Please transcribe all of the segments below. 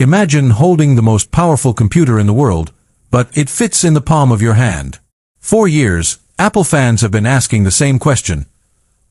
Imagine holding the most powerful computer in the world, but it fits in the palm of your hand. For years, Apple fans have been asking the same question.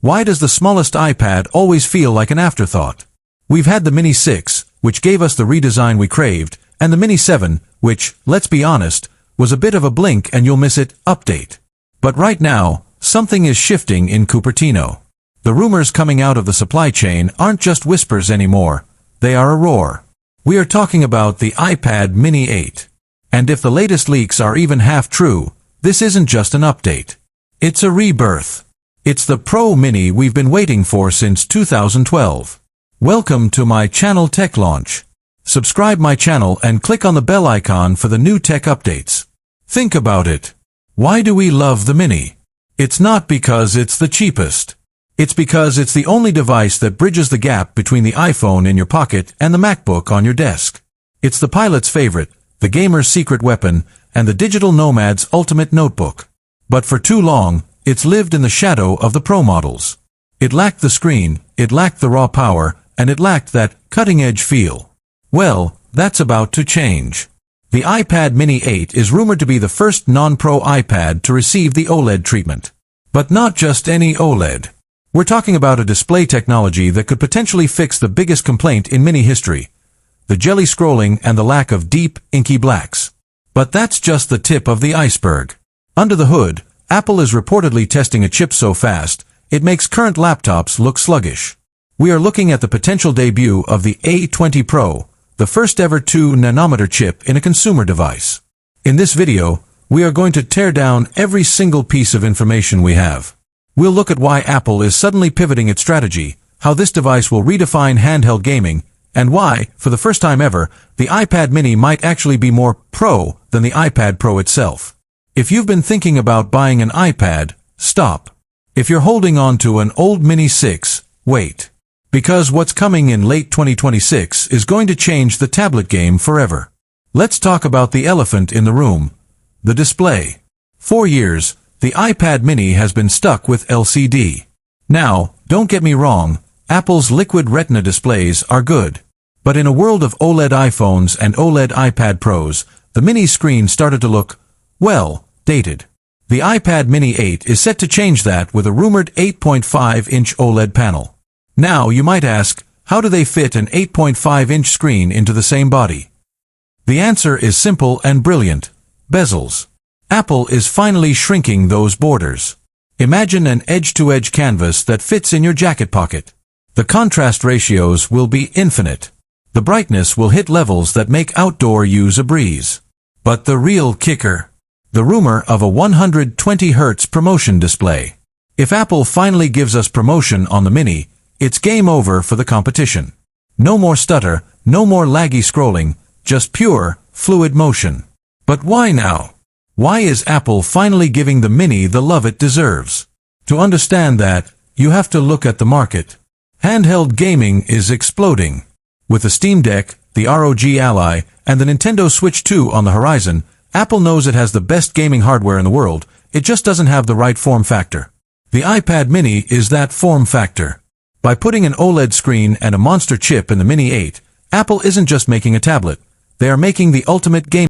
Why does the smallest iPad always feel like an afterthought? We've had the Mini 6, which gave us the redesign we craved, and the Mini 7, which, let's be honest, was a bit of a blink and you'll miss it update. But right now, something is shifting in Cupertino. The rumors coming out of the supply chain aren't just whispers anymore. They are a roar. We are talking about the iPad Mini 8. And if the latest leaks are even half true, this isn't just an update. It's a rebirth. It's the Pro Mini we've been waiting for since 2012. Welcome to my channel Tech Launch. Subscribe my channel and click on the bell icon for the new tech updates. Think about it. Why do we love the Mini? It's not because it's the cheapest. It's because it's the only device that bridges the gap between the iPhone in your pocket and the MacBook on your desk. It's the pilot's favorite, the gamer's secret weapon, and the digital nomad's ultimate notebook. But for too long, it's lived in the shadow of the Pro models. It lacked the screen, it lacked the raw power, and it lacked that cutting-edge feel. Well, that's about to change. The iPad Mini 8 is rumored to be the first non-Pro iPad to receive the OLED treatment. But not just any OLED. We're talking about a display technology that could potentially fix the biggest complaint in Mini history: the jelly scrolling and the lack of deep, inky blacks. But that's just the tip of the iceberg. Under the hood, Apple is reportedly testing a chip so fast, it makes current laptops look sluggish. We are looking at the potential debut of the A20 Pro, the first ever 2nm chip in a consumer device. In this video, we are going to tear down every single piece of information we have. We'll look at why Apple is suddenly pivoting its strategy, how this device will redefine handheld gaming, and why, for the first time ever, the iPad Mini might actually be more Pro than the iPad Pro itself. If you've been thinking about buying an iPad, stop. If you're holding on to an old Mini 6, wait. Because what's coming in late 2026 is going to change the tablet game forever. Let's talk about the elephant in the room: the display. For years, the iPad Mini has been stuck with LCD. Now, don't get me wrong, Apple's liquid retina displays are good. But in a world of OLED iPhones and OLED iPad Pros, the Mini screen started to look, well, dated. The iPad Mini 8 is set to change that with a rumored 8.5-inch OLED panel. Now, you might ask, how do they fit an 8.5-inch screen into the same body? The answer is simple and brilliant: bezels. Apple is finally shrinking those borders. Imagine an edge-to-edge canvas that fits in your jacket pocket. The contrast ratios will be infinite. The brightness will hit levels that make outdoor use a breeze. But the real kicker: the rumor of a 120 Hz promotion display. If Apple finally gives us promotion on the Mini, it's game over for the competition. No more stutter, no more laggy scrolling, just pure, fluid motion. But why now? Why is Apple finally giving the Mini the love it deserves? To understand that, you have to look at the market. Handheld gaming is exploding. With the Steam Deck, the ROG Ally, and the Nintendo Switch 2 on the horizon, Apple knows it has the best gaming hardware in the world. It just doesn't have the right form factor. The iPad Mini is that form factor. By putting an OLED screen and a monster chip in the Mini 8, Apple isn't just making a tablet. They are making the ultimate game